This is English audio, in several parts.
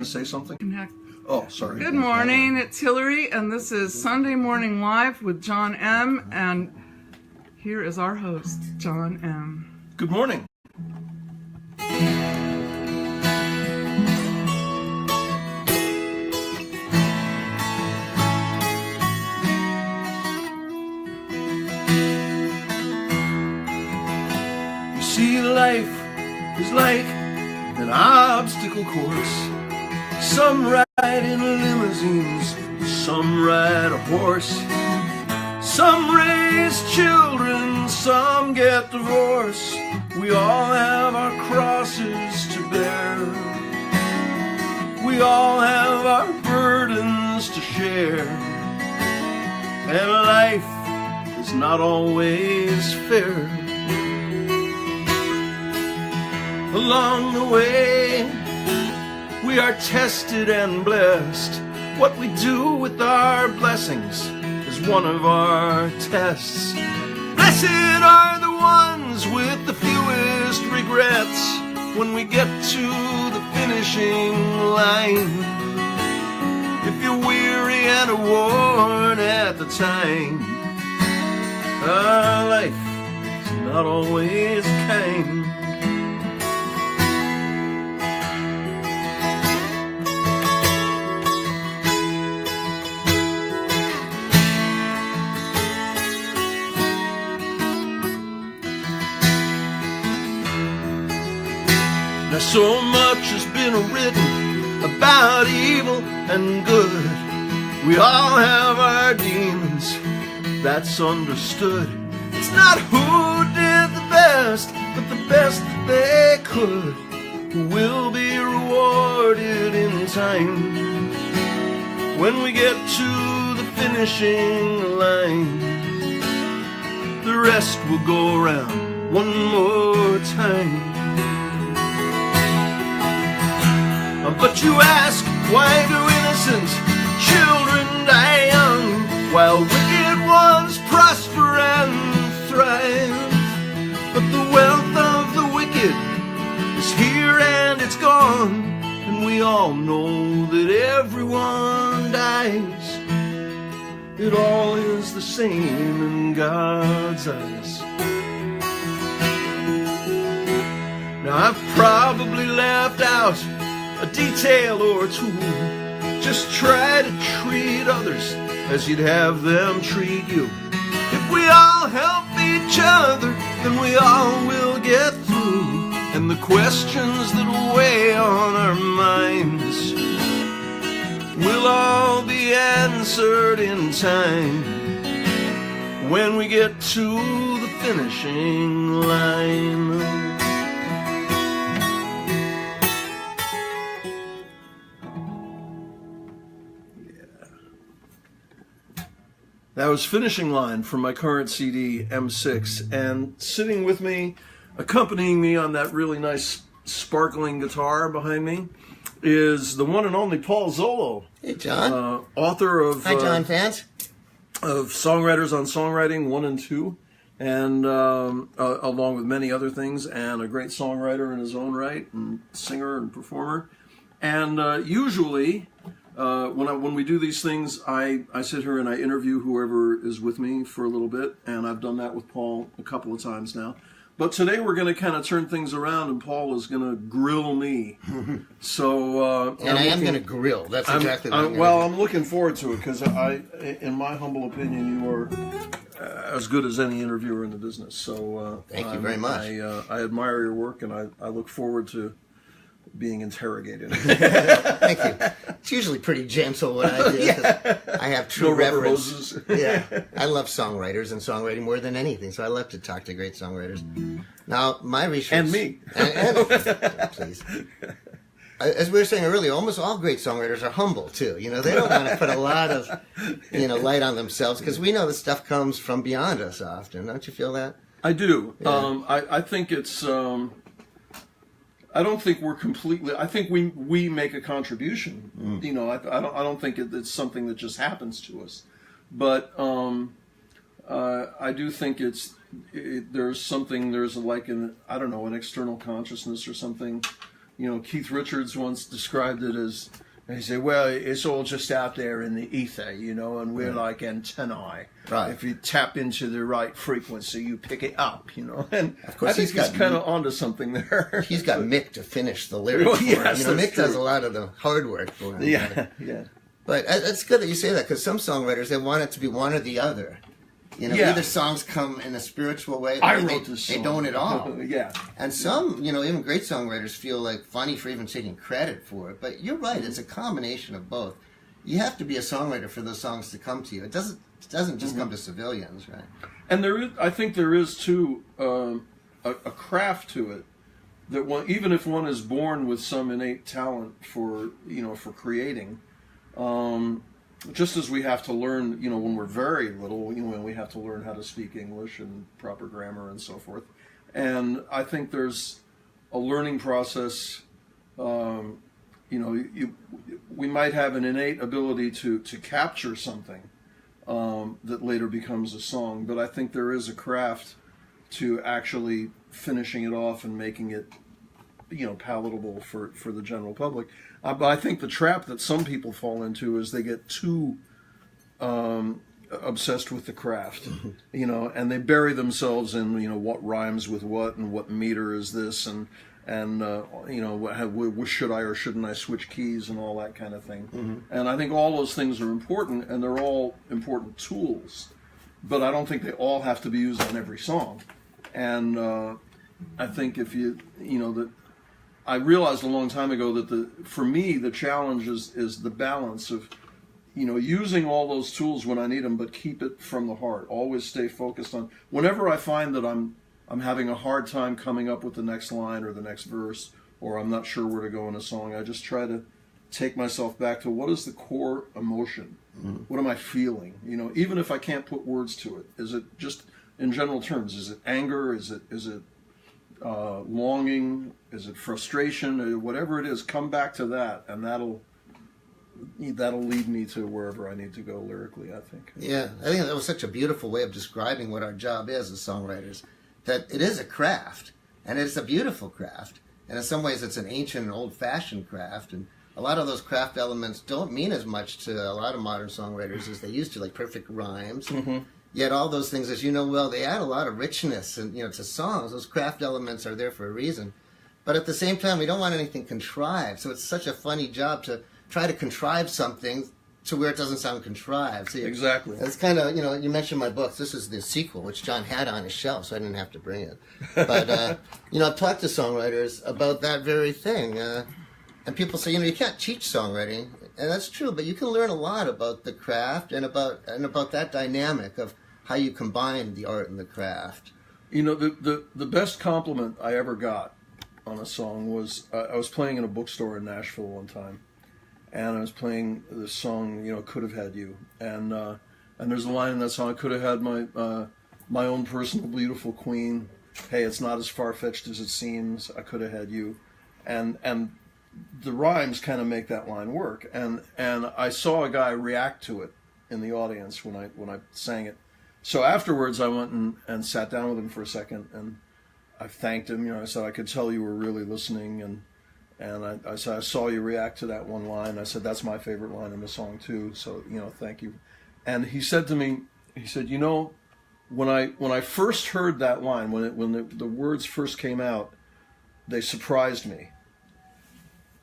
say something? Oh, sorry. Good morning, it's Hillary, and this is Sunday Morning Live with John M., and here is our host, John M. Good morning. You see, life is like an obstacle course. Some ride in limousines, some ride a horse. Some raise children, some get divorced. We all have our crosses to bear. We all have our burdens to share. And life is not always fair. Along the way, we are tested and blessed. What we do with our blessings is one of our tests. Blessed are the ones with the fewest regrets when we get to the finishing line. If you're weary and worn at the time, our life is not always kind. Now so much has been written about evil and good. We all have our demons, that's understood. It's not who did the best, but the best that they could, who will be rewarded in time. When we get to the finishing line, the rest will go around one more time. But you ask, why do innocent children die young, while wicked ones prosper and thrive? But the wealth of the wicked is here and it's gone, and we all know that everyone dies. It all is the same in God's eyes. Now I've probably left out a detail or two. Just try to treat others as you'd have them treat you. If we all help each other, then we all will get through. And the questions that weigh on our minds will all be answered in time when we get to the finishing line. That was Finishing Line from my current CD, M6, and sitting with me, accompanying me on that really nice sparkling guitar behind me, is the one and only Paul Zollo. Hey, John. Author of... Hi, John fans. Of Songwriters on Songwriting 1 and 2, and along with many other things, and a great songwriter in his own right, and singer and performer. And usually... when we do these things, I sit here and I interview whoever is with me for a little bit, and I've done that with Paul a couple of times now. But today we're going to kind of turn things around, and Paul is going to grill me. So, and I am going to grill. That's exactly what I'm going to do. Well, I'm looking forward to it because in my humble opinion, you are as good as any interviewer in the business. So thank you very much. I admire your work, and I look forward to being interrogated. Thank you. It's usually pretty gentle what I do. Yeah. I have true reverence. Yeah, I love songwriters and songwriting more than anything, so I love to talk to great songwriters. Now, my research... And me. And please. As we were saying earlier, almost all great songwriters are humble, too. You know, they don't want to put a lot of, light on themselves, because we know the stuff comes from beyond us often. Don't you feel that? I do. Yeah. I think it's... I don't think we're completely. I think we make a contribution. You know, I don't think it's something that just happens to us, but I do think there's like an external consciousness or something Keith Richards once described it as, he said, well, it's all just out there in the ether, and we're like antennae. Right. If you tap into the right frequency, you pick it up, and of course I think he's kind of onto something there. He's got Mick to finish the lyrics Well, for yes, him. Mick true. does a lot of the hard work for him. Yeah. But it's good that you say that, because some songwriters, they want it to be one or the other. Yeah. Either songs come in a spiritual way, I or wrote this song. they don't at all. Yeah. And some, even great songwriters feel like funny for even taking credit for it. But you're right, it's a combination of both. You have to be a songwriter for those songs to come to you. It doesn't just come to civilians, right? And I think there is too a craft to it that even if one is born with some innate talent for creating, just as we have to learn, when we're very little, when we have to learn how to speak English and proper grammar and so forth. And I think there's a learning process. We might have an innate ability to capture something that later becomes a song, but I think there is a craft to actually finishing it off and making it, palatable for the general public. But I think the trap that some people fall into is they get too obsessed with the craft, and they bury themselves in, what rhymes with what and what meter is this and should I or shouldn't I switch keys and all that kind of thing. Mm-hmm. And I think all those things are important, and they're all important tools, but I don't think they all have to be used on every song. And I think if that I realized a long time ago that for me the challenge is the balance of using all those tools when I need them, but keep it from the heart. Always stay focused on. Whenever I find that I'm having a hard time coming up with the next line or the next verse, or I'm not sure where to go in a song, I just try to take myself back to what is the core emotion. Mm-hmm. What am I feeling? Even if I can't put words to it, is it just in general terms? Is it anger? Is it longing? Is it frustration? Whatever it is, come back to that, and that'll lead me to wherever I need to go lyrically, I think. Yeah, I think that was such a beautiful way of describing what our job is as songwriters, that it is a craft, and it's a beautiful craft, and in some ways it's an ancient and old-fashioned craft, and a lot of those craft elements don't mean as much to a lot of modern songwriters as they used to, like perfect rhymes. Mm-hmm. Yet all those things, as you know well, they add a lot of richness and to songs. Those craft elements are there for a reason. But at the same time, we don't want anything contrived. So it's such a funny job to try to contrive something to where it doesn't sound contrived. So exactly. It's kind of, you mentioned my books. This is the sequel, which John had on his shelf, so I didn't have to bring it. But, I've talked to songwriters about that very thing. And people say, you can't teach songwriting. And that's true, but you can learn a lot about the craft and about that dynamic of how you combine the art and the craft. The best compliment I ever got on a song was I was playing in a bookstore in Nashville one time, and I was playing this song, Could Have Had You, and there's a line in that song, I could have had my own personal beautiful queen. Hey, it's not as far-fetched as it seems. I could have had you, and the rhymes kind of make that line work. And I saw a guy react to it in the audience when I sang it. So afterwards, I went and sat down with him for a second, and I thanked him. I said, I could tell you were really listening, and I said, I saw you react to that one line. I said, that's my favorite line in the song too. So thank you. And he said to me, when I first heard that line, when the words first came out, they surprised me.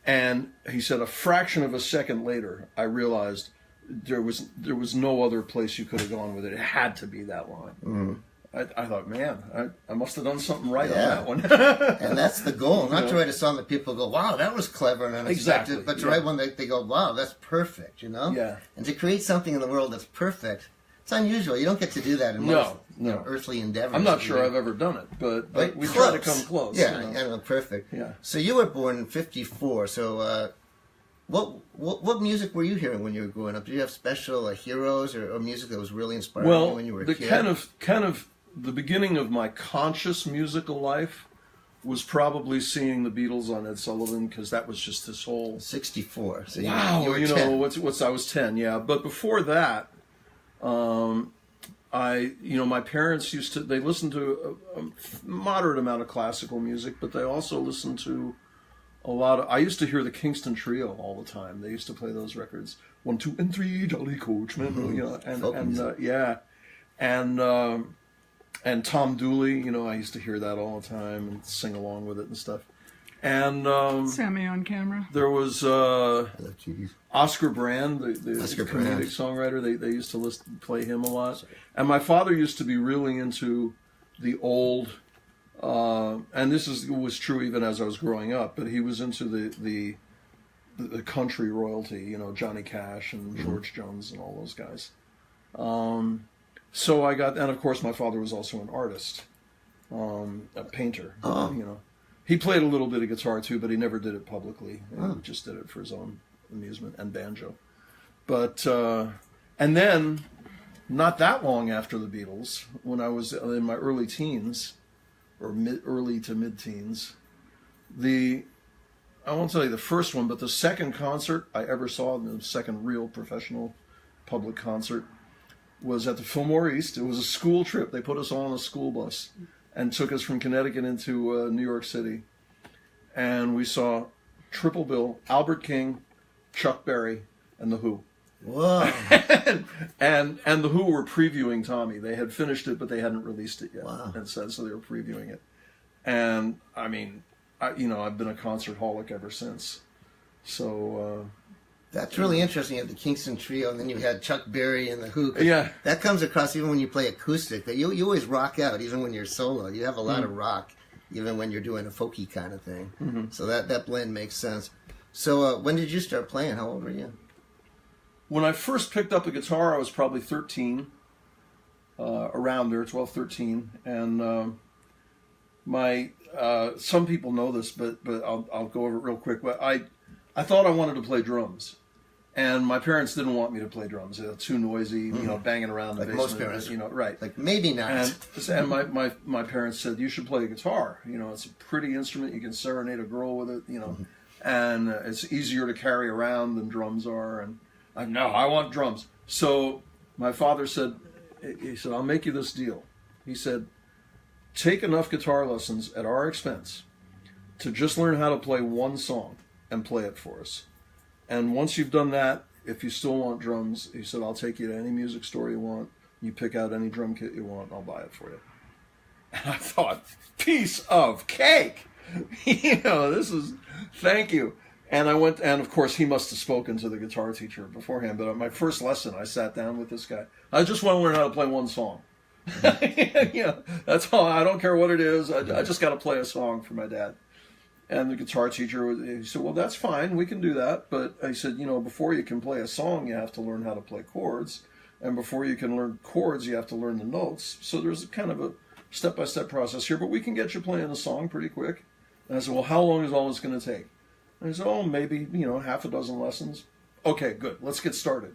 And he said, a fraction of a second later, I realized there was no other place you could have gone with it. It had to be that line. Mm-hmm. I thought, man, I must have done something right on that one. And that's the goal, not to write a song that people go, wow, that was clever and unexpected, exactly. But to write one that they go, wow, that's perfect, Yeah. And to create something in the world that's perfect, it's unusual. You don't get to do that in most earthly endeavors. I'm not sure I've ever done it, but we try to come close. Yeah, perfect. Yeah. So you were born in 1954, so what music were you hearing when you were growing up? Did you have special heroes or music that was really inspiring you when you were a kid? Kind of the beginning of my conscious musical life was probably seeing the Beatles on Ed Sullivan, because that was just this whole 64. So wow, you were 10. I was 10, yeah. But before that, my parents they listened to a moderate amount of classical music, but they also listened to I used to hear the Kingston Trio all the time. They used to play those records. 1, 2, and 3, Jolly Coachman. You know, and Tom Dooley. You know, I used to hear that all the time and sing along with it and stuff. And Sammy on Camera. There was Oscar Brand, the comedic songwriter. They used to play him a lot. And my father used to be really into the old. And this was true even as I was growing up, but he was into the country royalty, you know, Johnny Cash and George Jones and all those guys. So I got, and of course my father was also an artist, a painter, you know. He played a little bit of guitar too, but he never did it publicly. He just did it for his own amusement, and banjo. But, and then, not that long after the Beatles, when I was in my early teens, or early to mid-teens, I won't tell you the first one, but the second concert I ever saw, the second real professional public concert, was at the Fillmore East. It was a school trip. They put us all on a school bus and took us from Connecticut into New York City. And we saw Triple Bill, Albert King, Chuck Berry, and The Who. Whoa. and The Who were previewing Tommy. They had finished it, but they hadn't released it yet. Wow. And so they were previewing it. And, I mean, I've been a concert-holic ever since. So... That's really interesting. You had the Kingston Trio, and then you had Chuck Berry and The Who. Yeah. That comes across even when you play acoustic. That you always rock out, even when you're solo. You have a lot of rock, even when you're doing a folky kind of thing. Mm-hmm. So that blend makes sense. So when did you start playing? How old were you? When I first picked up the guitar, I was probably 13, around there, 12, 13. And some people know this, but I'll go over it real quick. But I thought I wanted to play drums. And my parents didn't want me to play drums. They're too noisy, you know, banging around the basement. Most parents. You know, right. Like, maybe not. And my parents said, you should play guitar. You know, it's a pretty instrument. You can serenade a girl with it, you know. And it's easier to carry around than drums are. And no, I want drums. So my father said, I'll make you this deal. He said, take enough guitar lessons at our expense to just learn how to play one song and play it for us. And once you've done that, if you still want drums, he said, I'll take you to any music store you want. You pick out any drum kit you want, I'll buy it for you. And I thought, piece of cake! You know, thank you. And I went, and of course he must have spoken to the guitar teacher beforehand, but at my first lesson, I sat down with this guy. I just want to learn how to play one song. You know, that's all. I don't care what it is. I just got to play a song for my dad. And the guitar teacher, he said, well, that's fine. We can do that. But I said, you know, before you can play a song, you have to learn how to play chords. And before you can learn chords, you have to learn the notes. So there's kind of a step-by-step process here. But we can get you playing a song pretty quick. And I said, well, how long is all this going to take? And he said, oh, maybe, you know, half a dozen lessons. Okay, good. Let's get started.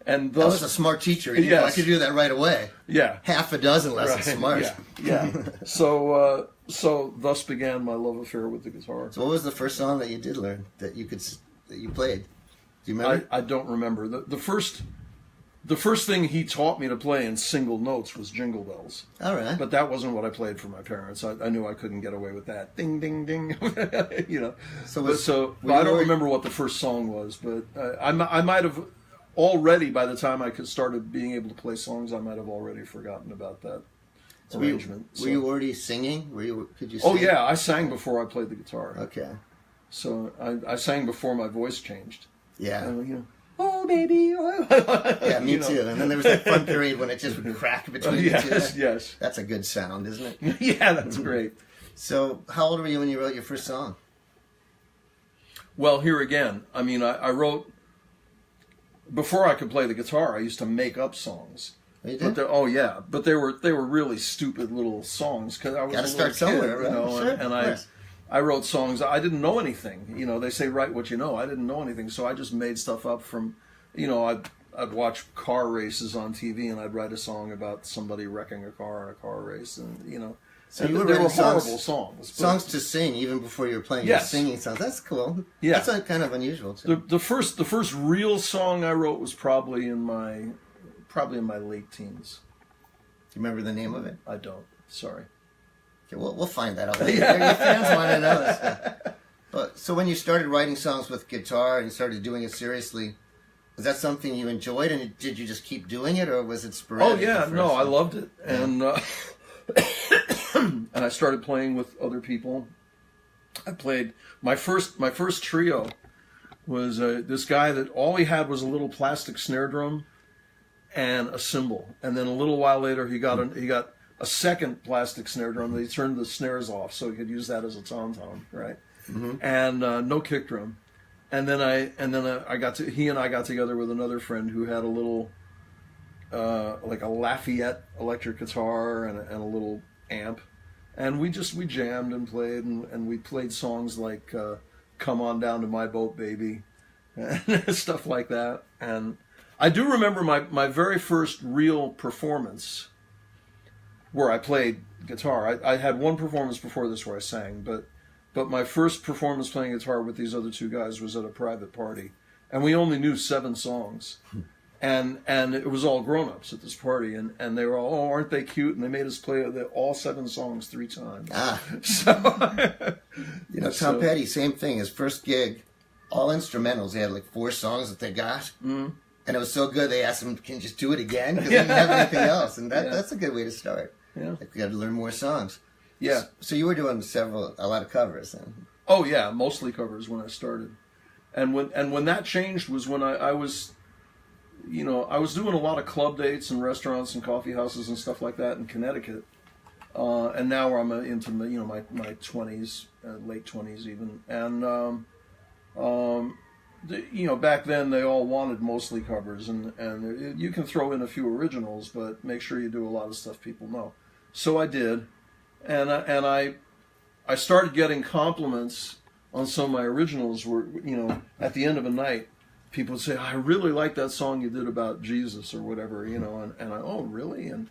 And thus, that was a smart teacher. Yes. I could do that right away. Yeah. Half a dozen lessons. Right. Smart. Yeah. So thus began my love affair with the guitar. So what was the first song that you did learn that you played? Do you remember? I don't remember. The first thing he taught me to play in single notes was Jingle Bells. All right. But that wasn't what I played for my parents. I knew I couldn't get away with that. Ding, ding, ding. You know. But I don't remember what the first song was. But I might have already, by the time I started being able to play songs, I might have already forgotten about that arrangement. Were you already singing? Could you sing? Oh, yeah. I sang before I played the guitar. Okay. So I sang before my voice changed. Yeah. You know, oh, baby. Yeah, me too. And then there was that fun period when it just would crack between the two. Yes. That's a good sound, isn't it? Yeah, that's great. So how old were you when you wrote your first song? Well, here again, I mean, I wrote, before I could play the guitar, I used to make up songs. You did? But they were really stupid little songs because I was got to start somewhere, right? You know, sure, and I wrote songs. I didn't know anything. You know, they say write what you know. I didn't know anything, so I just made stuff up from, you know, I'd watch car races on TV and I'd write a song about somebody wrecking a car in a car race, and you know. So you were horrible songs. Songs to sing even before you were playing. Yes. You're singing songs. That's cool. Yeah. That's kind of unusual too. The first real song I wrote was probably in my late teens. Do you remember the name of it? I don't. Sorry. Okay, we'll find that out later. Your fans want to know this stuff. But, so when you started writing songs with guitar and started doing it seriously, was that something you enjoyed, and did you just keep doing it, or was it sporadic? Oh yeah, no, I loved it, and and I started playing with other people. I played my first trio was this guy that all he had was a little plastic snare drum and a cymbal, and then a little while later he got a second plastic snare drum that he turned the snares off so he could use that as a tom-tom, right? Mm-hmm. And no kick drum. And then he and I got together with another friend who had a little like a Lafayette electric guitar and a little amp, and we jammed and played, and we played songs like "Come On Down to My Boat, Baby," and stuff like that. And I do remember my very first real performance where I played guitar. I had one performance before this where I sang, but my first performance playing guitar with these other two guys was at a private party, and we only knew 7 songs, and it was all grown-ups at this party, and they were all, oh, aren't they cute? And they made us play all 7 songs 3 times. So, Tom Petty, same thing. His first gig, all instrumentals. They had like 4 songs that they got, and it was so good they asked him, "Can you just do it again?" Because they didn't have anything else, and that's a good way to start. Yeah, like, we got to learn more songs. Yeah. So you were doing a lot of covers then? Oh yeah, mostly covers when I started, and when that changed was when I was, I was doing a lot of club dates and restaurants and coffee houses and stuff like that in Connecticut, and now I'm into my 20s, late 20s even, and back then they all wanted mostly covers, and you can throw in a few originals, but make sure you do a lot of stuff people know. So I did. And I started getting compliments on some of my originals where, at the end of a night, people would say, "I really like that song you did about Jesus," or whatever, and I, "Oh, really?" And,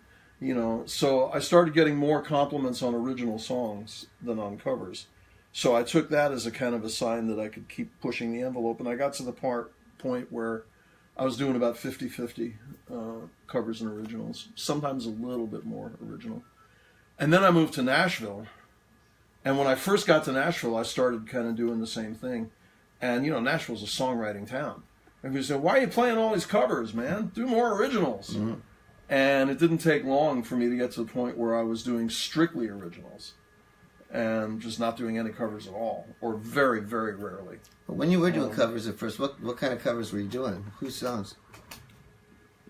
so I started getting more compliments on original songs than on covers. So I took that as a kind of a sign that I could keep pushing the envelope, and I got to the point where I was doing about 50-50 covers and originals, sometimes a little bit more original. And then I moved to Nashville, and when I first got to Nashville, I started kind of doing the same thing. And, Nashville's a songwriting town. And people said, "Why are you playing all these covers, man? Do more originals." Mm-hmm. And it didn't take long for me to get to the point where I was doing strictly originals and just not doing any covers at all, or very, very rarely. But when you were doing covers at first, what kind of covers were you doing? Whose songs?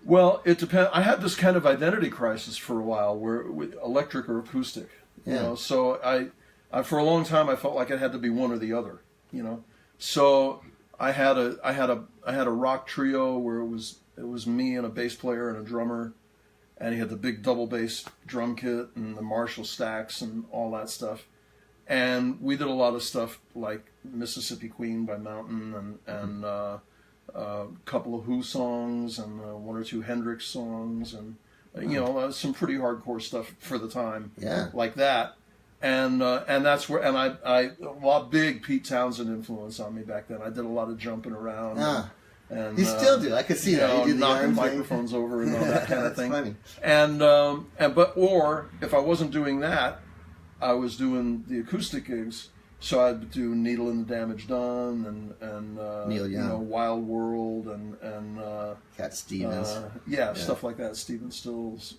Well, it depends. I had this kind of identity crisis for a while, with electric or acoustic. So I for a long time I felt like it had to be one or the other. So I had a rock trio where it was me and a bass player and a drummer, and he had the big double bass drum kit and the Marshall stacks and all that stuff. And we did a lot of stuff like Mississippi Queen by Mountain and a couple of Who songs and 1 or 2 Hendrix songs and some pretty hardcore stuff for the time, like that. And that's where I a lot big Pete Townsend influence on me back then. I did a lot of jumping around. And you still do. I could see that. You do knocking microphones over and all that kind of thing. Funny. Or if I wasn't doing that, I was doing the acoustic gigs. So I'd do Needle and the Damage Done and Neil Young. Wild World and Cat Stevens. Stuff like that. Stephen Stills.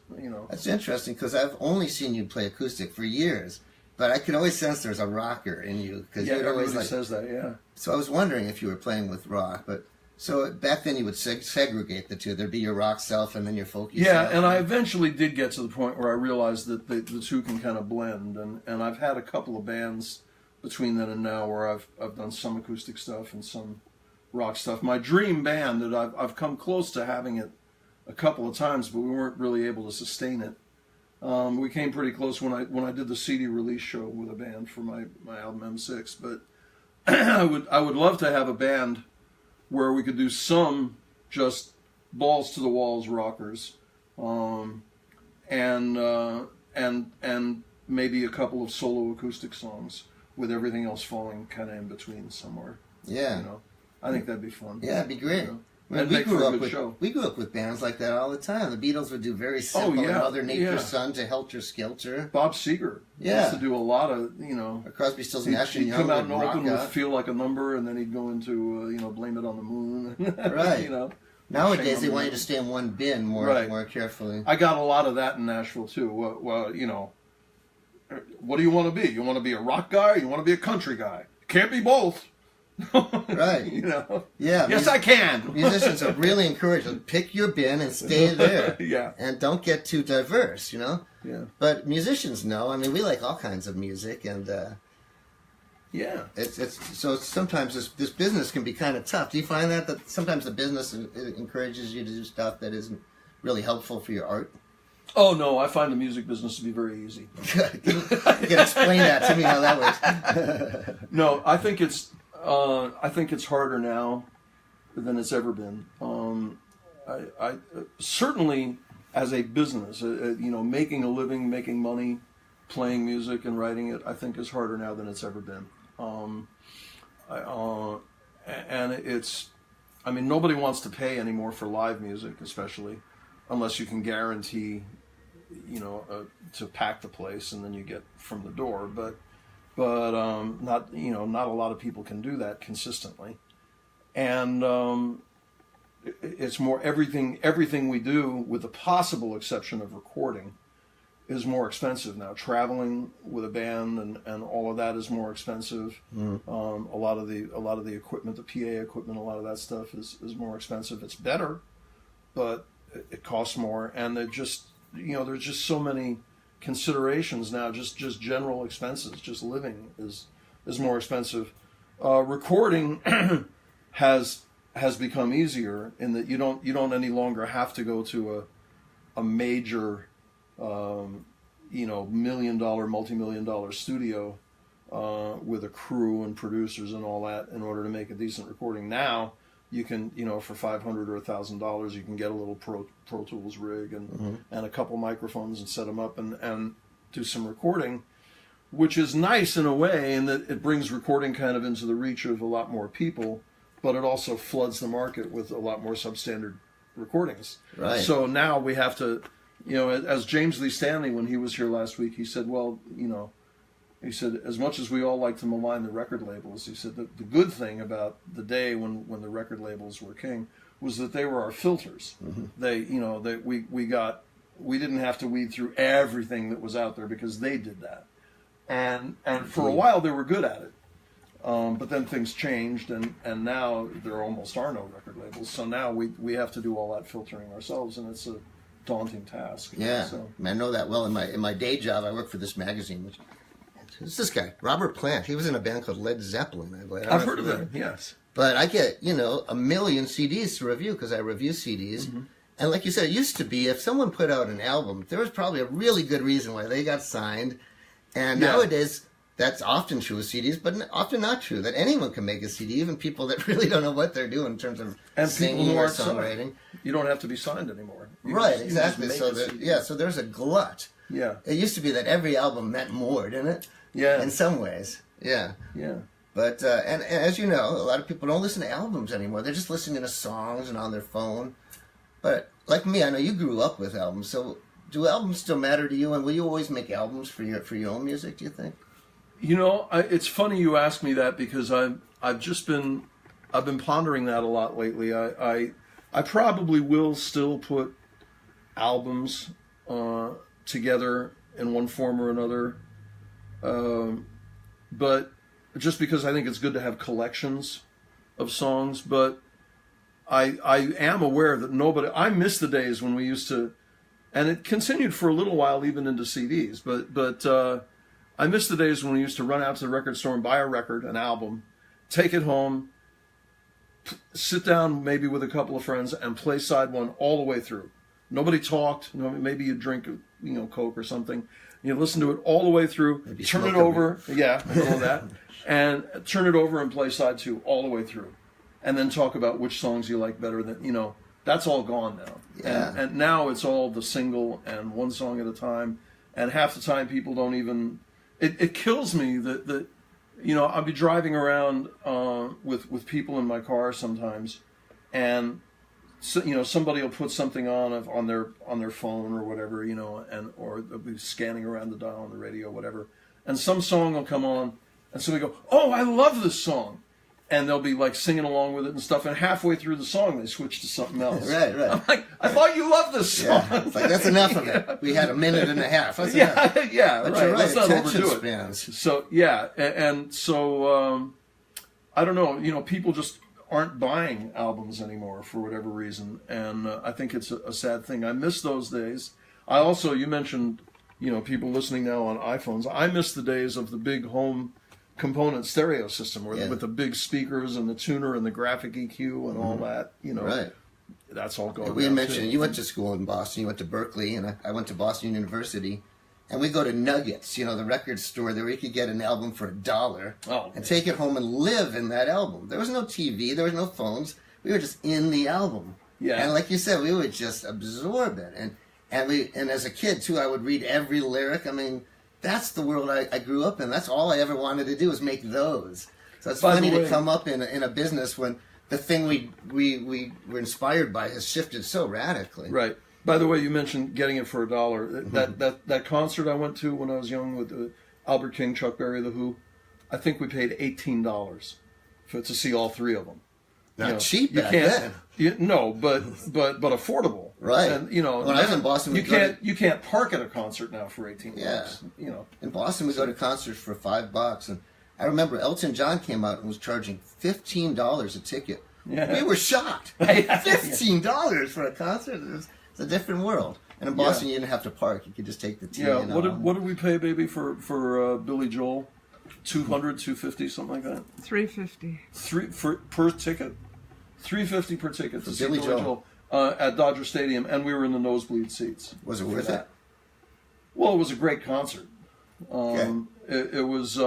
That's interesting because I've only seen you play acoustic for years, but I could always sense there's a rocker in you because you'd always says that. Yeah. So I was wondering if you were playing with rock, but so back then you would segregate the two. There'd be your rock self and then your folky self. Yeah, and I eventually did get to the point where I realized that the two can kind of blend, and I've had a couple of bands between then and now where I've done some acoustic stuff and some rock stuff. My dream band that I've come close to having it a couple of times, but we weren't really able to sustain it. We came pretty close when I did the CD release show with a band for my album M6. But I would love to have a band where we could do some just balls to the walls rockers, and maybe a couple of solo acoustic songs, with everything else falling kind of in between somewhere. Yeah. I think that'd be fun. Yeah, it'd be great. and make for a good show. We grew up with bands like that all the time. The Beatles would do very simple Mother Nature's Son to Helter Skelter. Bob Seger used to do a lot of, Crosby, Stills, Nash and Young. He'd come out and open with Feel Like a Number, and then he'd go into, Blame It on the Moon. Right. Nowadays, they want you to stay in one bin more carefully. I got a lot of that in Nashville, too. Well, what do you want to be? You want to be a rock guy or you want to be a country guy? Can't be both. Right. Yeah. Yes, I can. Musicians are really encouraged to pick your bin and stay there. Yeah. And don't get too diverse, Yeah. But musicians know. I mean, we like all kinds of music, and yeah. So sometimes this business can be kind of tough. Do you find that sometimes the business encourages you to do stuff that isn't really helpful for your art? Oh no, I find the music business to be very easy. You can explain that to me how that works. No, I think it's harder now than it's ever been. I certainly as a business, making a living, making money, playing music and writing it, I think is harder now than it's ever been. And nobody wants to pay anymore for live music, especially unless you can guarantee, to pack the place and then you get from the door. But not a lot of people can do that consistently. And it's more everything we do, with the possible exception of recording, is more expensive now. Traveling with a band and all of that is more expensive. A lot of the equipment, the PA equipment, a lot of that stuff is more expensive. It's better, but it costs more. And there's just so many considerations now. Just general expenses. Just living is more expensive. Recording has become easier in that you don't any longer have to go to a major multi-million-dollar studio with a crew and producers and all that in order to make a decent recording. Now you can, for $500 or $1,000, you can get a little Pro Tools rig and a couple microphones and set them up and do some recording, which is nice in a way in that it brings recording kind of into the reach of a lot more people, but it also floods the market with a lot more substandard recordings. Right. So now we have to, as James Lee Stanley, when he was here last week, he said, he said, as much as we all like to malign the record labels, he said that the good thing about the day when the record labels were king was that they were our filters. They, we didn't have to weed through everything that was out there because they did that. And for a while they were good at it. But then things changed, and now there almost are no record labels. So now we have to do all that filtering ourselves, and it's a daunting task. Yeah, so. I know that well. In my day job, I work for this magazine. It's this guy, Robert Plant. He was in a band called Led Zeppelin. I've heard of them, yes. But I get, a million CDs to review because I review CDs. And like you said, it used to be if someone put out an album, there was probably a really good reason why they got signed. And nowadays, that's often true with CDs, but often not true, that anyone can make a CD, even people that really don't know what they're doing in terms of singing or songwriting. You don't have to be signed anymore. Exactly. So there's a glut. Yeah. It used to be that every album meant more, didn't it? Yeah. In some ways. Yeah. Yeah. But, and as you know, a lot of people don't listen to albums anymore. They're just listening to songs and on their phone. But like me, I know you grew up with albums, so do albums still matter to you? And will you always make albums for your own music, do you think? It's funny you ask me that because I've been pondering that a lot lately. I probably will still put albums together in one form or another, but just because I think it's good to have collections of songs. But I am aware that I miss the days when we used to, and it continued for a little while even into CDs. But I miss the days when we used to run out to the record store and buy a record, an album, take it home, sit down maybe with a couple of friends and play side one all the way through. Nobody talked. Maybe you drink, Coke or something. You listen to it all the way through, maybe turn it over, all that, and turn it over and play side two all the way through, and then talk about which songs you like better than, that's all gone now. Yeah. And now it's all the single and one song at a time, and half the time people don't even. It kills me that I'll be driving around with people in my car sometimes, and so, you know, somebody will put something on their phone or whatever, you know, or they'll be scanning around the dial on the radio or whatever, and some song will come on, and so we go, oh, I love this song. And they'll be like singing along with it and stuff, and halfway through the song they switch to something else. Right. I'm like, I thought you loved this song. Yeah. It's like, that's enough of it. We had a minute and a half. That's yeah, enough. yeah, But right. you're right. Let's not Attention overdo spans. it. So yeah, and so I don't know. You know, people just aren't buying albums anymore for whatever reason, and I think it's a sad thing. I miss those days. I also, you mentioned, you know, people listening now on iPhones. I miss the days of the big home component stereo system with the big speakers and the tuner and the graphic EQ and all that, you know. Right. That's all going. We mentioned you went to school in Boston. You went to Berkeley, and I went to Boston University. And we go to Nuggets, you know, the record store there where you could get an album for $1 and take it home and live in that album. There was no TV, there was no phones. We were just in the album. Yeah. And like you said, we would just absorb it. And as a kid too, I would read every lyric. I mean, that's the world I grew up in. That's all I ever wanted to do was make those. So it's funny to come up in a business when the thing we were inspired by has shifted so radically. Right. By the way, you mentioned getting it for $1. That concert I went to when I was young with Albert King, Chuck Berry, The Who, I think we paid $18 to see all three of them. Not cheap back then. No, but affordable. Right. And you know, when I was in Boston, you can't park at a concert now for $18. Yeah. You know, in Boston we go to concerts for $5, and I remember Elton John came out and was charging $15 a ticket. Yeah. We were shocked. $15 for a concert. It's a different world. And in Boston, you didn't have to park. You could just take the T. Yeah. What did we pay, baby, for Billy Joel? $200, $250, something like that. $350. Per ticket. $350 per ticket to see Billy Joel at Dodger Stadium, and we were in the nosebleed seats. Was it worth it? Well, it was a great concert. It was.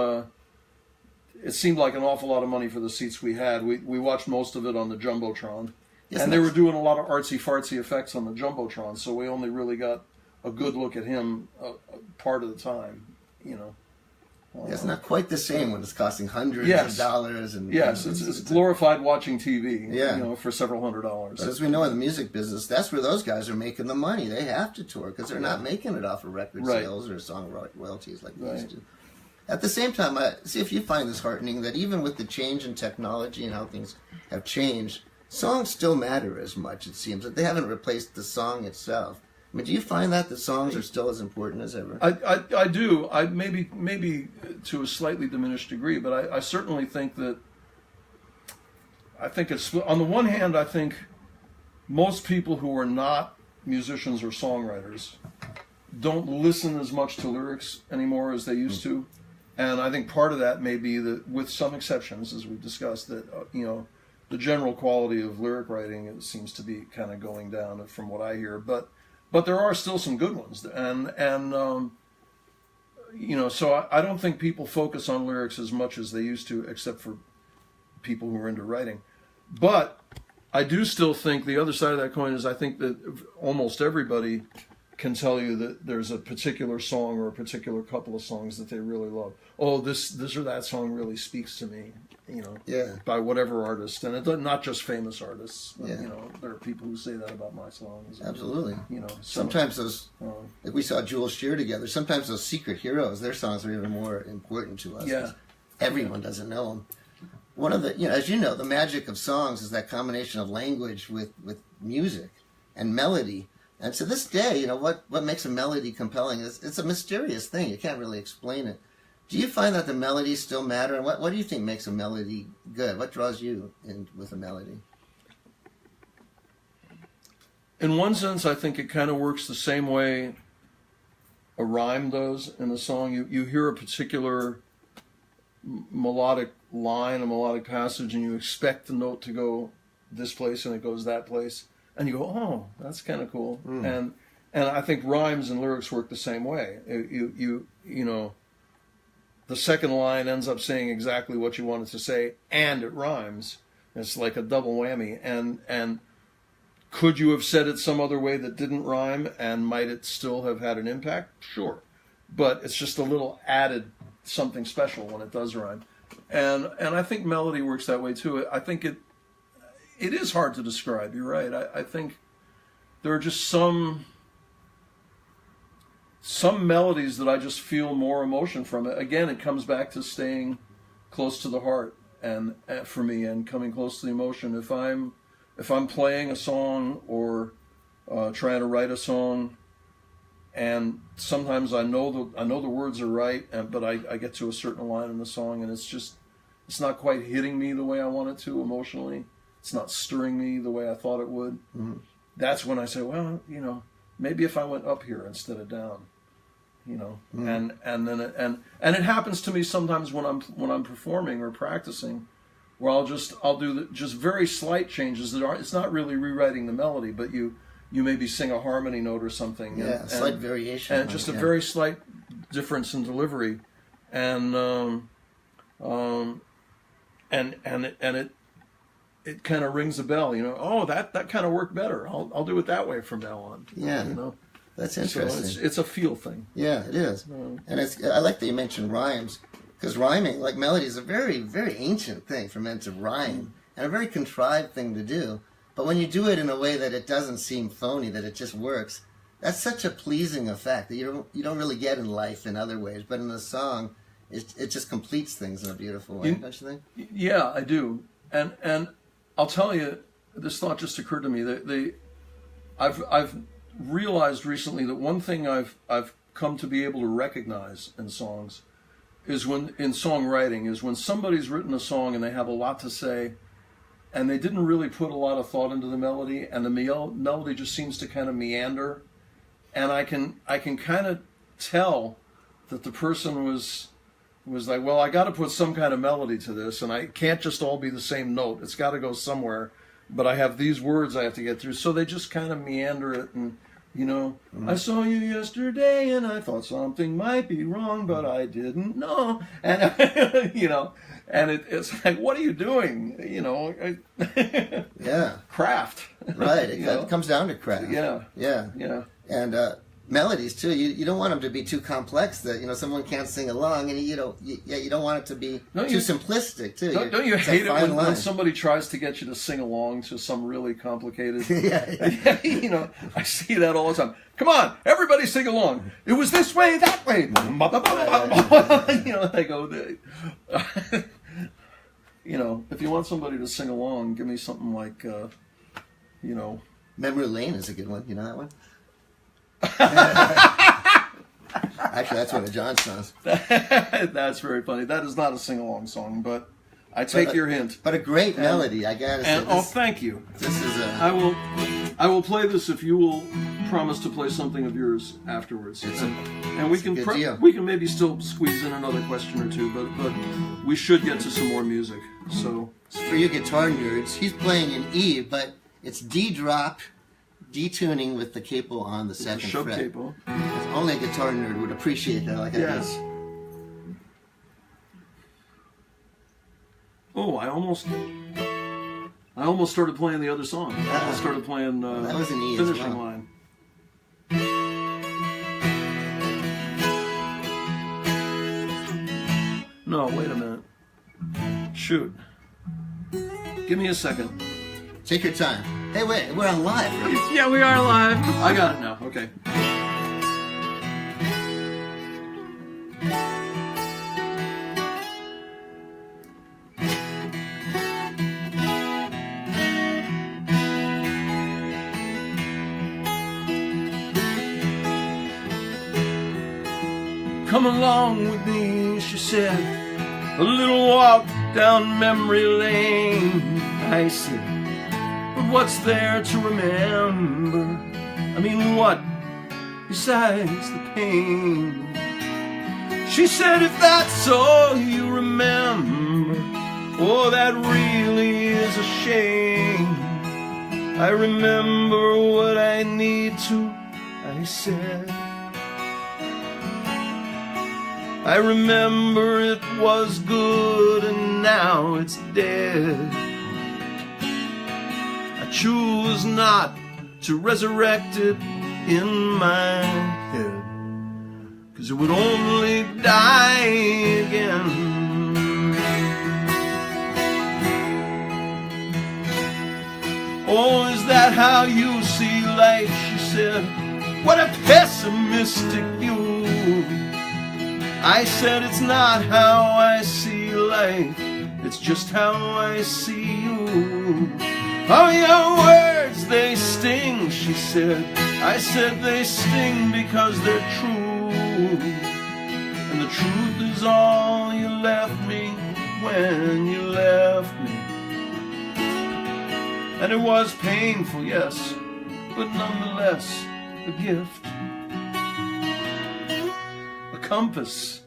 It seemed like an awful lot of money for the seats we had. We watched most of it on the Jumbotron. And they were doing a lot of artsy-fartsy effects on the Jumbotron, so we only really got a good look at him part of the time, you know. It's not quite the same when it's costing hundreds of dollars. And it's glorified watching TV, you know, for several $100s. But as we know in the music business, that's where those guys are making the money. They have to tour because they're not making it off of record sales or song royalties like they used to. At the same time, see if you find this heartening that even with the change in technology and how things have changed, songs still matter as much, it seems. That they haven't replaced the song itself. I mean, do you find that the songs are still as important as ever? I do. I maybe to a slightly diminished degree, but I certainly think that. I think it's on the one hand, I think most people who are not musicians or songwriters don't listen as much to lyrics anymore as they used to, and I think part of that may be that, with some exceptions, as we've discussed, that you know, the general quality of lyric writing seems to be kind of going down from what I hear, but there are still some good ones, and you know, so I don't think people focus on lyrics as much as they used to, except for people who are into writing. But I do still think the other side of that coin is I think that almost everybody can tell you that there's a particular song or a particular couple of songs that they really love. Oh, this or that song really speaks to me, you know, by whatever artist. And it's not just famous artists. You know, there are people who say that about my songs. Absolutely. You know, sometimes those, like we saw Jules Shear together, sometimes those secret heroes, their songs are even more important to us. Yeah. Everyone doesn't know them. One of the, you know, as you know, the magic of songs is that combination of language with music and melody. And to this day, you know, what makes a melody compelling is it's a mysterious thing. You can't really explain it. Do you find that the melodies still matter? And what do you think makes a melody good? What draws you in with a melody? In one sense, I think it kind of works the same way a rhyme does in a song. You hear a particular melodic line, a melodic passage, and you expect the note to go this place and it goes that place. And you go, oh, that's kind of cool. And I think rhymes and lyrics work the same way. You know, the second line ends up saying exactly what you wanted to say, and it rhymes. It's like a double whammy. And could you have said it some other way that didn't rhyme, and might it still have had an impact? Sure. But it's just a little added something special when it does rhyme. And I think melody works that way too. I think it is hard to describe. You're right. I think there are just some melodies that I just feel more emotion from. Again, it comes back to staying close to the heart, and for me, and coming close to the emotion. If I'm playing a song or trying to write a song, and sometimes I know the words are right, but I get to a certain line in the song, and it's not quite hitting me the way I want it to emotionally. It's not stirring me the way I thought it would. Mm-hmm. That's when I say, well, maybe if I went up here instead of down, mm-hmm. and it happens to me sometimes when I'm performing or practicing, where I'll do just very slight changes it's not really rewriting the melody, but you maybe sing a harmony note or something. Yeah, a slight variation. And just a very slight difference in delivery, and it kind of rings a bell. Oh, that kind of worked better. I'll do it that way from now on. Yeah, that's interesting. So it's a feel thing. Yeah, it is. And I like that you mentioned rhymes, because rhyming, like melody, is a very, very ancient thing for men to rhyme, and a very contrived thing to do. But when you do it in a way that it doesn't seem phony, that it just works, that's such a pleasing effect that you don't really get in life in other ways. But in a song, it just completes things in a beautiful way, don't you think? Yeah, I do. And I'll tell you, this thought just occurred to me. I've realized recently that one thing I've come to be able to recognize in songs in songwriting is when somebody's written a song and they have a lot to say, and they didn't really put a lot of thought into the melody, and the melody just seems to kind of meander, and I can kind of tell that the person was like, well, I got to put some kind of melody to this, and I can't just all be the same note. It's got to go somewhere, but I have these words I have to get through, so they just kind of meander it, and mm-hmm. I saw you yesterday, and I thought something might be wrong, but I didn't know, and and it's like, what are you doing? Yeah, craft. Right. It comes down to craft. Yeah. And melodies too. You don't want them to be too complex that someone can't sing along, and you don't want it to be too simplistic too. Don't you hate it when somebody tries to get you to sing along to some really complicated? Yeah. I see that all the time. Come on, everybody sing along. It was this way, that way. They go. If you want somebody to sing along, give me something like, Memory Lane is a good one. You know that one? Actually, that's one of John's songs. That's very funny. That is not a sing-along song, but I take your hint. But a great melody, I gotta say. Thank you. This is I will play this if you will promise to play something of yours afterwards. We can maybe still squeeze in another question or two, but we should get to some more music. So for you guitar nerds, he's playing an E, but it's D drop, detuning with the capo on the second fret. Capo. Only a guitar nerd would appreciate that. Yes. Oh, I almost started playing the other song. I started playing that was an E finishing as well. line. No, wait a minute. Shoot. Give me a second. Take your time. Hey, wait, we're on live, right? Yeah, we are live. I got it now. Okay. Come along with me, she said, a little walk down memory lane. I said, but what's there to remember? I mean, what besides the pain? She said, if that's all you remember, oh, that really is a shame. I remember what I need to, I said. I remember it was good and now it's dead. I choose not to resurrect it in my head, 'cause it would only die again. Oh, is that how you see life? She said, what a pessimistic view. I said, it's not how I see life, it's just how I see you. Oh, your words, they sting, she said. I said, they sting because they're true. And the truth is all you left me when you left me. And it was painful, yes, but nonetheless a gift. A compass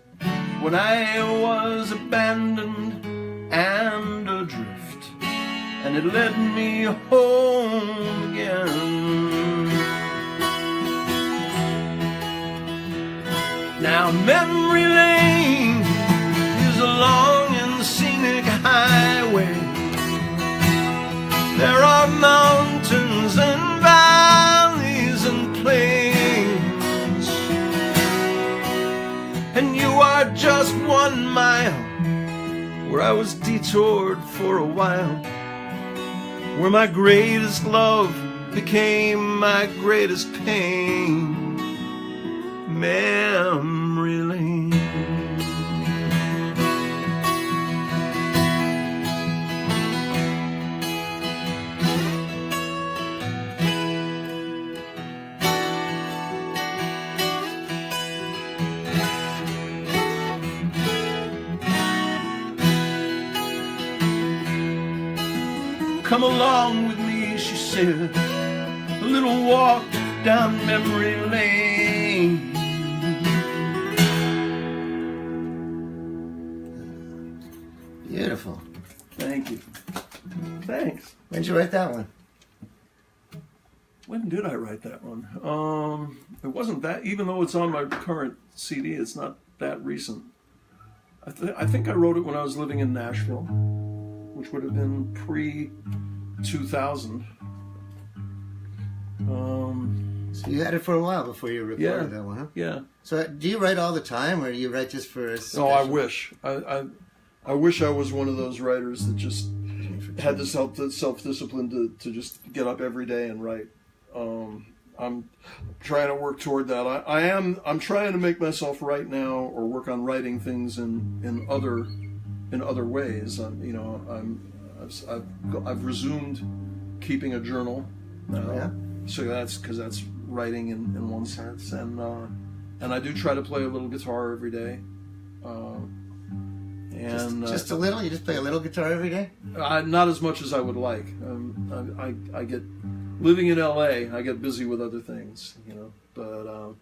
when I was abandoned and adrift, and it led me home again. Now memory lane is a long and scenic highway. There are mountains and valleys and plains, and you are just 1 mile where I was detoured for a while, where my greatest love became my greatest pain. Memory lane. Come along with me, she said, a little walk down memory lane. Beautiful. Thank you. Thanks. When did you write that one? When did I write that one? It wasn't that, even though it's on my current CD, it's not that recent. I think I wrote it when I was living in Nashville, which would have been pre-2000. So you had it for a while before you recorded that one, huh? Yeah. So do you write all the time, or do you write just for a special... No, I wish. I wish I was one of those writers that just had the self-discipline to just get up every day and write. I'm trying to work toward that. I'm trying to make myself write now, or work on writing things in other ways. I've resumed keeping a journal now. Yeah. So that's because that's writing in one sense, and I do try to play a little guitar every day. Just a little? You just play a little guitar every day? Not as much as I would like. I get living in LA. I get busy with other things, But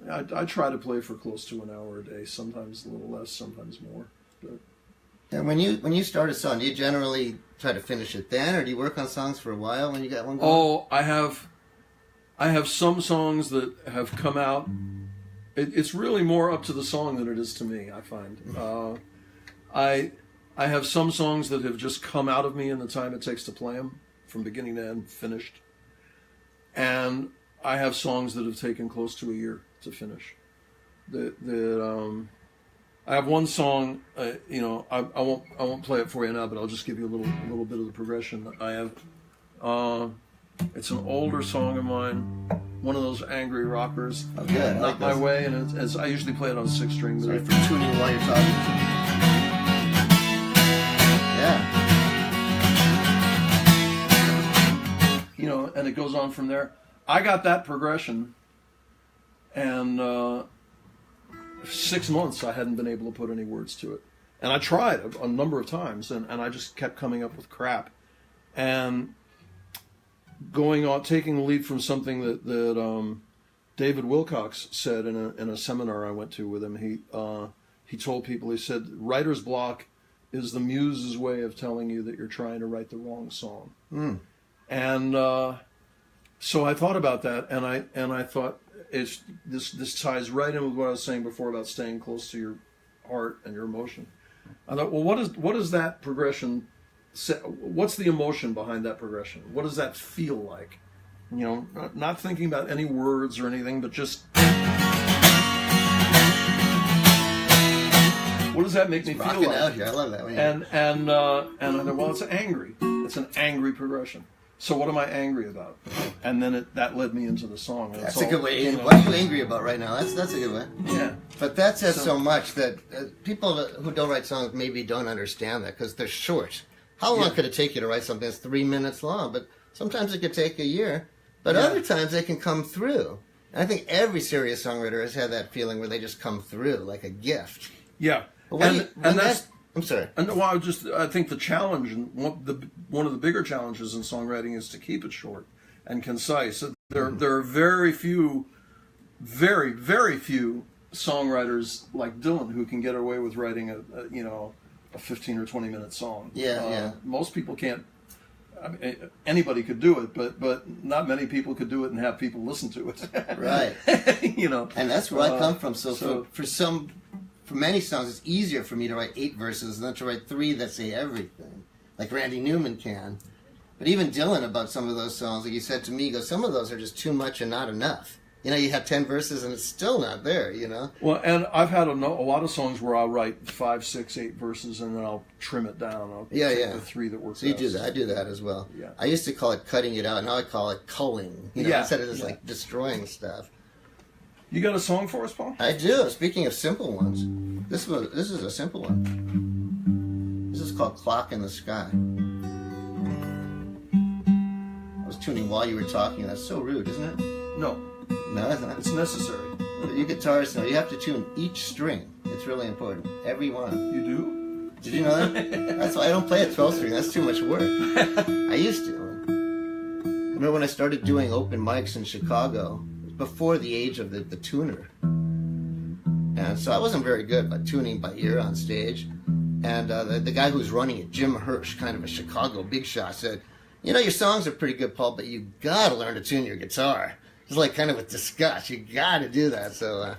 I try to play for close to an hour a day. Sometimes a little less, sometimes more. But and when you start a song, do you generally try to finish it then, or do you work on songs for a while when you got one going? Oh, I have some songs that have come out. It's really more up to the song than it is to me, I find. I have some songs that have just come out of me in the time it takes to play them, from beginning to end, finished. And I have songs that have taken close to a year to finish. I have one song, I won't play it for you now, but I'll just give you a little bit of the progression. I have, it's an older song of mine, one of those angry rockers. Oh, good. I like My those. Way, and I usually play it on 6 string. Sorry for tuning while you're talking. Yeah. And it goes on from there. I got that progression, and 6 months I hadn't been able to put any words to it. And I tried a number of times, and I just kept coming up with crap. And taking the lead from something that David Wilcox said in a seminar I went to with him. He told people, he said, writer's block is the muse's way of telling you that you're trying to write the wrong song. Mm. And so I thought about that, and I thought this ties right in with what I was saying before about staying close to your heart and your emotion. I thought, well, what is that progression? What's the emotion behind that progression? What does that feel like? Not thinking about any words or anything, but just what does that make me feel like? Out here. I love that. And I thought, well, it's angry. it's an angry progression. So what am I angry about? And then that led me into the song. And That's a good way. What are you angry about right now? That's a good way. Yeah. But that says so much that people who don't write songs maybe don't understand that because they're short. How long could it take you to write something that's 3 minutes long? But sometimes it could take a year. But other times they can come through. And I think every serious songwriter has had that feeling where they just come through like a gift. Yeah. And that's... I'm sorry. And well, I think the challenge, and one of the bigger challenges in songwriting is to keep it short and concise. There are very few songwriters like Dylan who can get away with writing a 15 or 20 minute song. Yeah. Most people can't. I mean, anybody could do it, but not many people could do it and have people listen to it. Right. And that's where I come from. So for many songs, it's easier for me to write 8 verses than to write 3 that say everything, like Randy Newman can. But even Dylan, about some of those songs, like he said to me, he goes, some of those are just too much and not enough. You have 10 verses and it's still not there, Well, and I've had a lot of songs where I'll write 5, 6, 8 verses and then I'll trim it down. I'll take the 3 that work So you best. do that. I do that as well. Yeah. I used to call it cutting it out. Now I call it culling. Instead of just like destroying stuff. You got a song for us, Paul? I do. Speaking of simple ones, this is a simple one. This is called Clock in the Sky. I was tuning while you were talking. That's so rude, isn't it? No, it's not. it's necessary. You guitarists know you have to tune each string. It's really important. Every one. You do? Did you know that? That's why I don't play a 12 string. That's too much work. I used to. I remember when I started doing open mics in Chicago, before the age of the tuner. And so I wasn't very good at tuning by ear on stage. And the guy who was running it, Jim Hirsch, kind of a Chicago big shot, said, your songs are pretty good, Paul, but you got to learn to tune your guitar. It's like kind of with disgust. You got to do that. So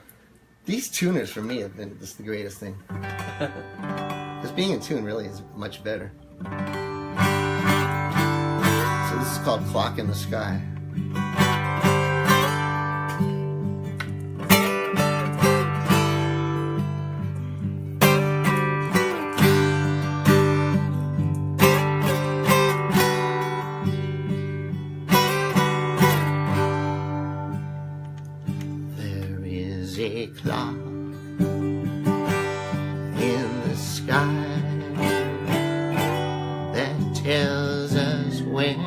these tuners for me have been just the greatest thing. Because being in tune really is much better. So this is called Clock in the Sky. A clock in the sky that tells us when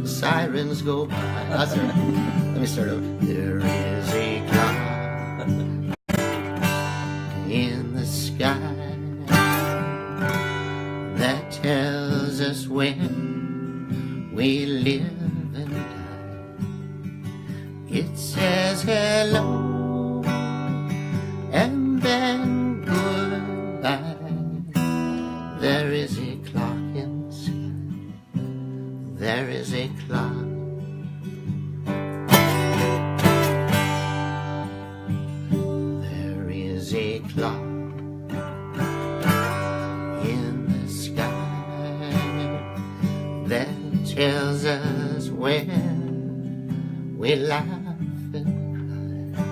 the sirens go by. Let me start over. There is a clock in the sky that tells us when we live and die. It says hello and then goodbye. There is a clock in the sky. There is a clock. There is a clock in the sky that tells us when we laugh and cry,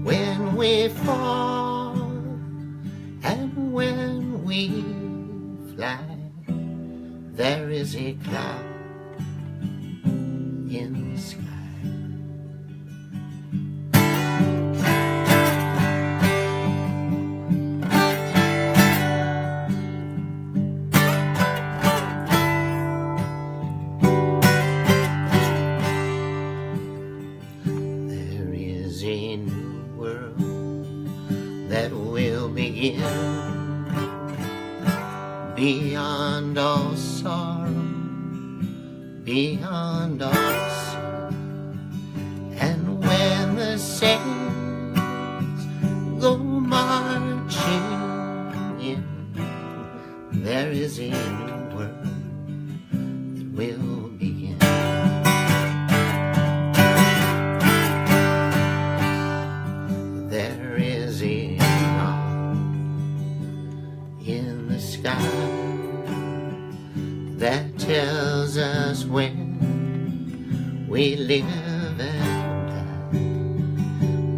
when we fall and when we fly. There is a clock in the sky. There is a new world that will begin beyond all sorrow, beyond all sin. And when the saints go marching in, there is a new world that will begin. There is a clock in the sky that tells us when we live and die,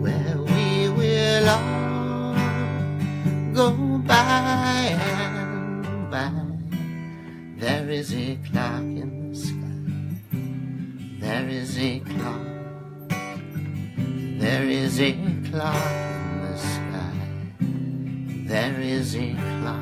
where we will all go by and by. There is a clock in the sky. There is a clock. There is a clock in the sky. There is a clock.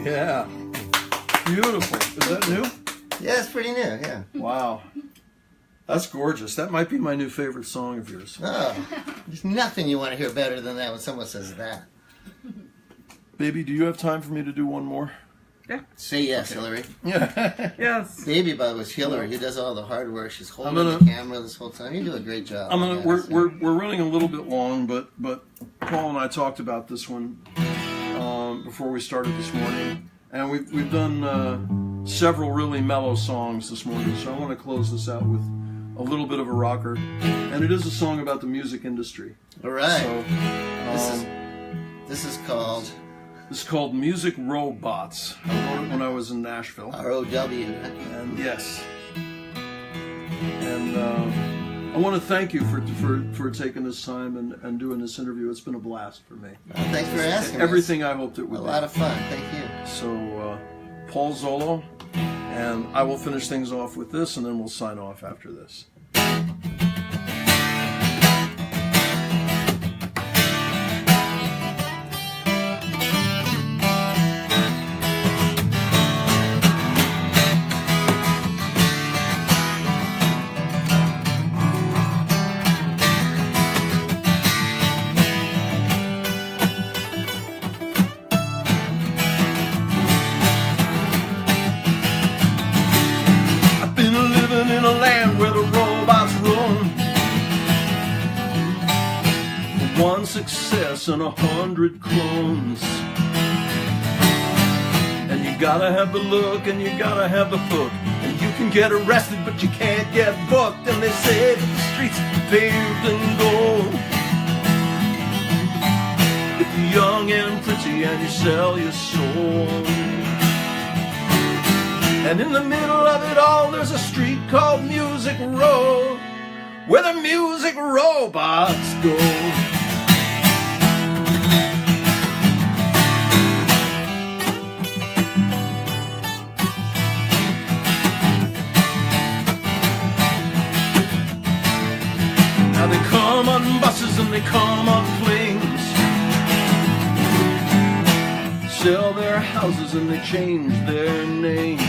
Yeah. Beautiful. Is that new? Yeah, it's pretty new, yeah. Wow. That's gorgeous. That might be my new favorite song of yours. Oh, there's nothing you want to hear better than that when someone says that. Baby, do you have time for me to do one more? Yeah. Say yes, Hillary. Yeah. Yes. Baby Bud was Hillary, who does all the hard work. She's holding the camera this whole time. You do a great job. We're running a little bit long, but Paul and I talked about this one before we started this morning, and we've done several really mellow songs this morning. So I want to close this out with a little bit of a rocker, and it is a song about the music industry. All right. So this is called. It's called Music Robots. I wrote it when I was in Nashville. R-O-W. And yes. And I want to thank you for taking this time and doing this interview. It's been a blast for me. Well, thanks for asking. Everything I hoped it would be. A lot of fun. Thank you. So, Paul Zollo, and I will finish things off with this, and then we'll sign off after this. In a land where the robots roam, one success and 100 clones. And you gotta have the look and you gotta have the hook, and you can get arrested but you can't get booked. And they say that the streets are paved in gold if you're young and pretty and you sell your soul. And in the middle of it all, there's a street called Music Row, where the music robots go. Now they come on buses and they come on planes, sell their houses and they change their names.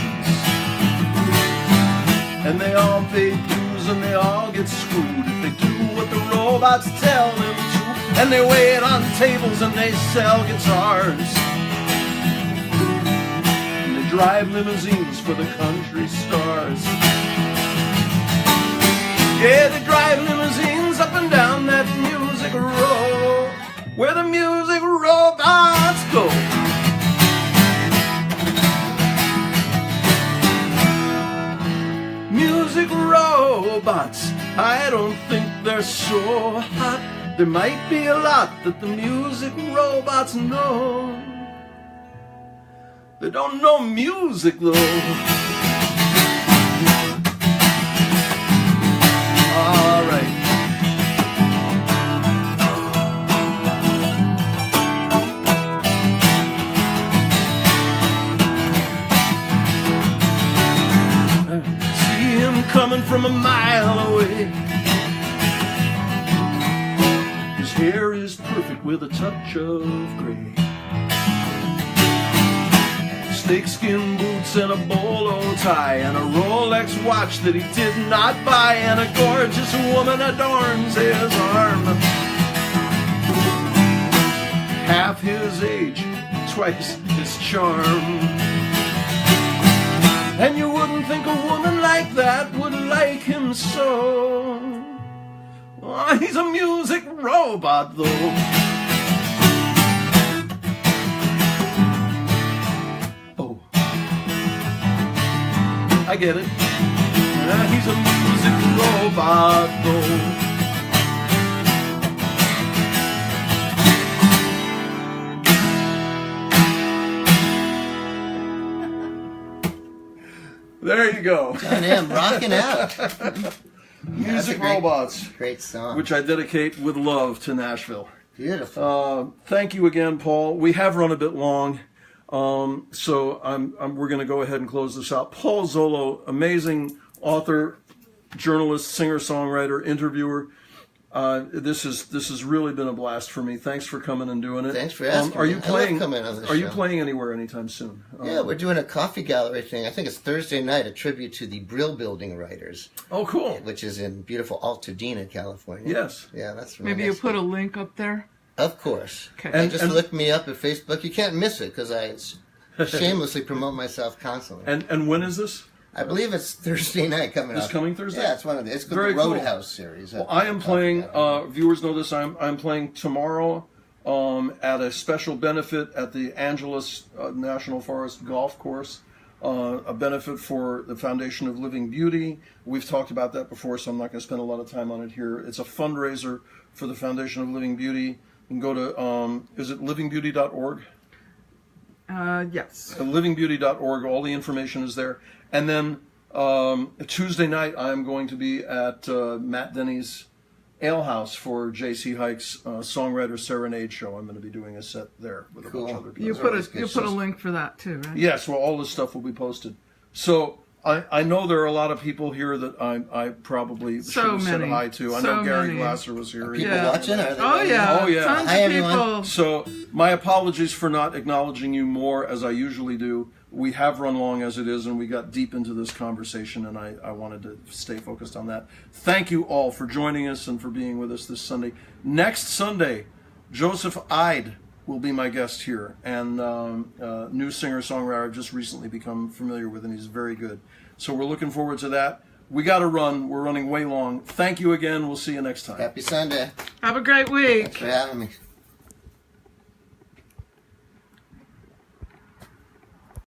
And they all pay dues and they all get screwed if they do what the robots tell them to. And they wait on tables and they sell guitars, and they drive limousines for the country stars. Yeah, they drive limousines up and down that music road, where the music robots go. Music robots, I don't think they're so hot. There might be a lot that the music robots know. They don't know music though. All right. Coming from a mile away, his hair is perfect with a touch of gray, snakeskin boots and a bolo tie, and a Rolex watch that he did not buy, and a gorgeous woman adorns his arm. Half his age, twice his charm. And you wouldn't think a woman like that would like him so. Oh, he's a music robot, though. Oh, I get it. He's a music robot, though. There you go. John M. rocking out. Music great- Robots, Great song. which I dedicate with love to Nashville. Beautiful. Thank you again, Paul. We have run a bit long, so we're going to go ahead and close this out. Paul Zollo, amazing author, journalist, singer-songwriter, interviewer. This has really been a blast for me. Thanks for coming and doing it. Thanks for asking Are me. you I love playing? coming on this Are you show. playing anywhere anytime soon? Yeah, we're doing a coffee gallery thing. I think it's Thursday night, a tribute to the Brill Building writers, Oh, cool. which is in beautiful Altadena, California. Yes. Yeah, that's really Maybe you nice. put a link up there. Of course. Okay. And just And- look me up at Facebook. You can't miss it because I shamelessly promote myself constantly. And when is this? I believe it's Thursday night coming This up. coming Thursday? Yeah, it's one of the. It's called Very the cool. Roadhouse series. Well, I am playing. Viewers know this. I'm playing tomorrow at a special benefit at the Angeles National Forest Golf Course. A benefit for the Foundation of Living Beauty. We've talked about that before, so I'm not going to spend a lot of time on it here. It's a fundraiser for the Foundation of Living Beauty. You can go to is it livingbeauty.org? Yes. livingbeauty.org. All the information is there. And then Tuesday night, I'm going to be at Matt Denny's Ale House for J.C. Hike's Songwriter Serenade show. I'm going to be doing a set there with a bunch of other people. You put a link for that too, right? Yes, well, all this stuff will be posted. So I know there are a lot of people here that I probably should have said many. hi to. I So know Gary many. Glasser was here. People Yeah. watching? Are they Oh watching? yeah. Oh, yeah. Tons Hi, of everyone. people. So my apologies for not acknowledging you more as I usually do. We have run long as it is, and we got deep into this conversation, and I wanted to stay focused on that. Thank you all for joining us and for being with us this Sunday. Next Sunday, Joseph Ide will be my guest here, and new singer-songwriter I've just recently become familiar with, and he's very good. So we're looking forward to that. We got to run. We're running way long. Thank you again. We'll see you next time. Happy Sunday. Have a great week. Thanks for having me.